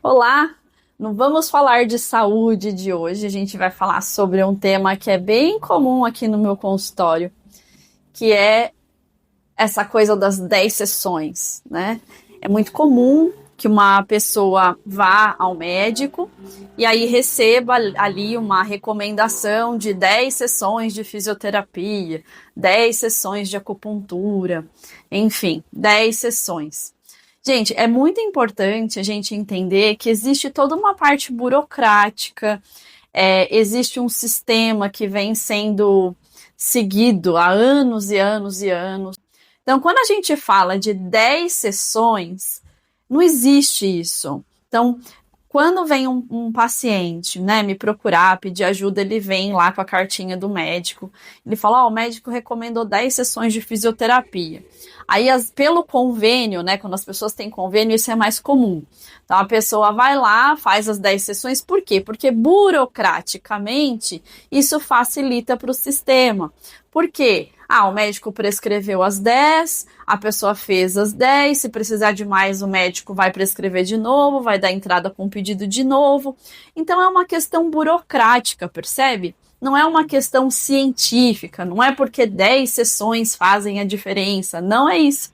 Olá, não vamos falar de saúde de hoje, a gente vai falar sobre um tema que é bem comum aqui no meu consultório, que é essa coisa das 10 sessões, né? É muito comum que uma pessoa vá ao médico e aí receba ali uma recomendação de 10 sessões de fisioterapia, 10 sessões de acupuntura, enfim, 10 sessões. Gente, é muito importante a gente entender que existe toda uma parte burocrática, existe um sistema que vem sendo seguido há anos e anos e anos. Então, quando a gente fala de 10 sessões, não existe isso. Então, quando vem um paciente, né, me procurar, pedir ajuda, ele vem lá com a cartinha do médico. Ele fala, o médico recomendou 10 sessões de fisioterapia. Aí, pelo convênio, né, quando as pessoas têm convênio, isso é mais comum. Então, a pessoa vai lá, faz as 10 sessões, por quê? Porque burocraticamente, isso facilita para o sistema. Por quê? O médico prescreveu as 10, a pessoa fez as 10, se precisar de mais, o médico vai prescrever de novo, vai dar entrada com o pedido de novo. Então é uma questão burocrática, percebe? Não é uma questão científica, não é porque 10 sessões fazem a diferença, não é isso.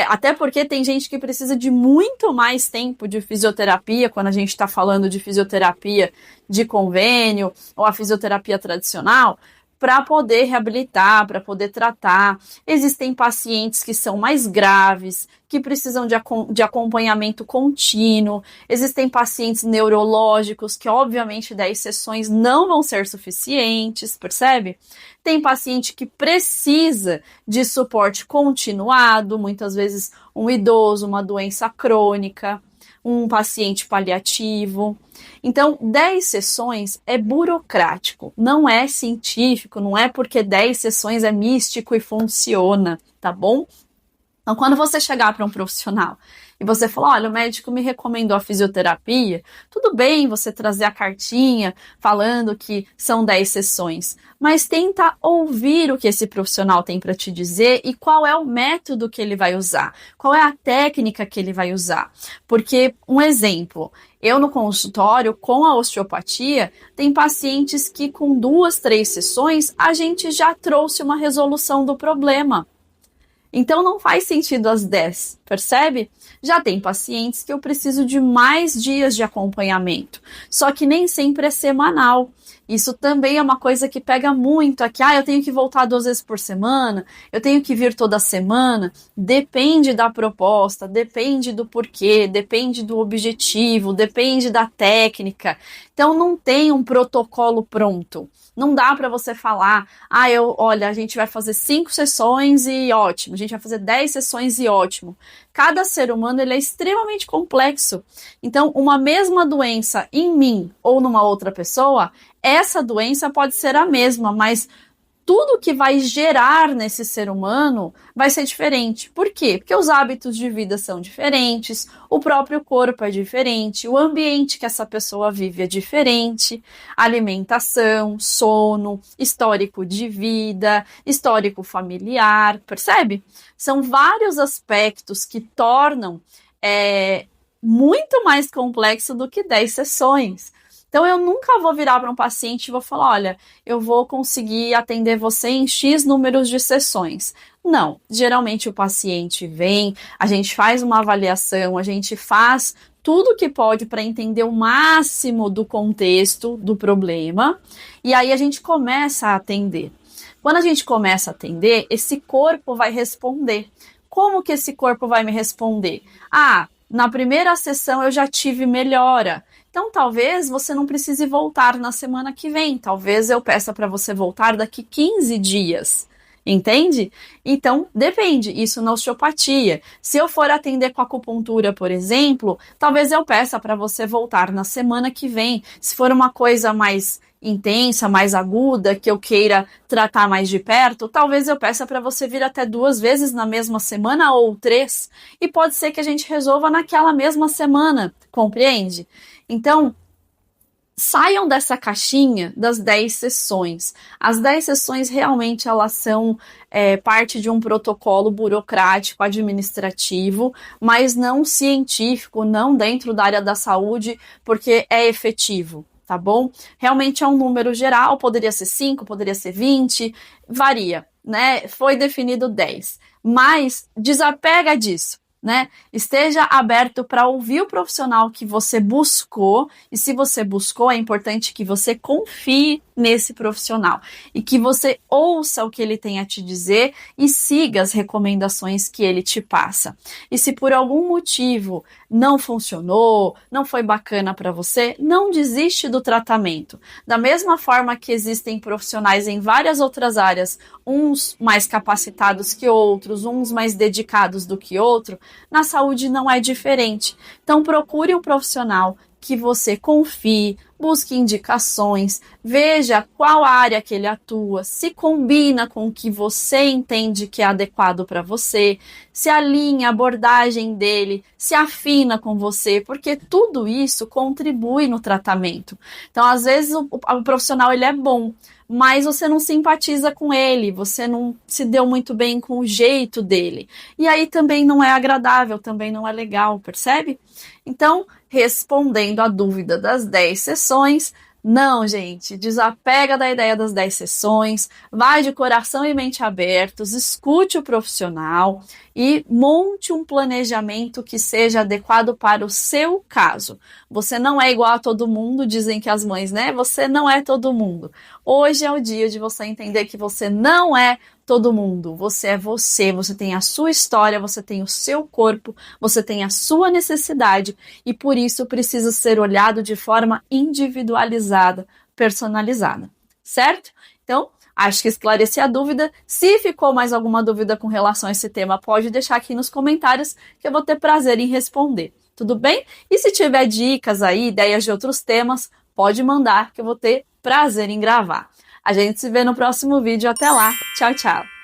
Até porque tem gente que precisa de muito mais tempo de fisioterapia, quando a gente está falando de fisioterapia de convênio ou a fisioterapia tradicional, para poder reabilitar, para poder tratar. Existem pacientes que são mais graves, que precisam de acompanhamento contínuo. Existem pacientes neurológicos que, obviamente, 10 sessões não vão ser suficientes, percebe? Tem paciente que precisa de suporte continuado, muitas vezes um idoso, uma doença crônica, um paciente paliativo. Então, 10 sessões é burocrático, não é científico, não é porque 10 sessões é místico e funciona, tá bom? Então, quando você chegar para um profissional e você falar, olha, o médico me recomendou a fisioterapia, tudo bem você trazer a cartinha falando que são 10 sessões, mas tenta ouvir o que esse profissional tem para te dizer e qual é o método que ele vai usar, qual é a técnica que ele vai usar. Porque, um exemplo, eu no consultório, com a osteopatia, tem pacientes que com 2, 3 sessões, a gente já trouxe uma resolução do problema. Então não faz sentido as 10, percebe? Já tem pacientes que eu preciso de mais dias de acompanhamento, só que nem sempre é semanal. Isso também é uma coisa que pega muito aqui. Eu tenho que voltar 2 vezes por semana, eu tenho que vir toda semana. Depende da proposta, depende do porquê, depende do objetivo, depende da técnica. Então não tem um protocolo pronto. Não dá para você falar, olha, a gente vai fazer 5 sessões e ótimo, a gente vai fazer 10 sessões e ótimo. Cada ser humano ele é extremamente complexo. Então, uma mesma doença em mim ou numa outra pessoa, essa doença pode ser a mesma, mas tudo que vai gerar nesse ser humano vai ser diferente. Por quê? Porque os hábitos de vida são diferentes, o próprio corpo é diferente, o ambiente que essa pessoa vive é diferente, alimentação, sono, histórico de vida, histórico familiar, percebe? São vários aspectos que tornam muito mais complexo do que 10 sessões. Então, eu nunca vou virar para um paciente e vou falar, olha, eu vou conseguir atender você em X números de sessões. Não, geralmente o paciente vem, a gente faz uma avaliação, a gente faz tudo que pode para entender o máximo do contexto do problema, e aí a gente começa a atender. Quando a gente começa a atender, esse corpo vai responder. Como que esse corpo vai me responder? Na primeira sessão eu já tive melhora. Então, talvez você não precise voltar na semana que vem. Talvez eu peça para você voltar daqui 15 dias. Entende? Então, depende. Isso na osteopatia. Se eu for atender com acupuntura, por exemplo, talvez eu peça para você voltar na semana que vem. Se for uma coisa mais intensa, mais aguda, que eu queira tratar mais de perto, talvez eu peça para você vir até 2 vezes na mesma semana ou 3. E pode ser que a gente resolva naquela mesma semana. Compreende? Então, saiam dessa caixinha das 10 sessões. As 10 sessões realmente elas são parte de um protocolo burocrático, administrativo, mas não científico, não dentro da área da saúde, porque é efetivo. Tá bom? Realmente é um número geral, poderia ser 5, poderia ser 20, varia, né? Foi definido 10, mas desapega disso, né? Esteja aberto para ouvir o profissional que você buscou, e se você buscou, é importante que você confie nesse profissional e que você ouça o que ele tem a te dizer e siga as recomendações que ele te passa. E se por algum motivo não funcionou, não foi bacana para você, não desiste do tratamento. Da mesma forma que existem profissionais em várias outras áreas, uns mais capacitados que outros, uns mais dedicados do que outro, na saúde não é diferente. Então procure um profissional que você confie, busque indicações, veja qual área que ele atua, se combina com o que você entende que é adequado para você, se alinha a abordagem dele, se afina com você, porque tudo isso contribui no tratamento. Então, às vezes, o profissional ele é bom, mas você não simpatiza com ele, você não se deu muito bem com o jeito dele. E aí também não é agradável, também não é legal, percebe? Então, respondendo à dúvida das 10 sessões, não, gente, desapega da ideia das 10 sessões, vai de coração e mente abertos, escute o profissional e monte um planejamento que seja adequado para o seu caso. Você não é igual a todo mundo, dizem que as mães, né? Você não é todo mundo. Hoje é o dia de você entender que você não é todo mundo. Você é você tem a sua história, você tem o seu corpo, você tem a sua necessidade e por isso precisa ser olhado de forma individualizada, personalizada, certo? Então, acho que esclareci a dúvida. Se ficou mais alguma dúvida com relação a esse tema, pode deixar aqui nos comentários que eu vou ter prazer em responder. Tudo bem? E se tiver dicas aí, ideias de outros temas, pode mandar que eu vou ter prazer em gravar. A gente se vê no próximo vídeo. Até lá. Tchau, tchau.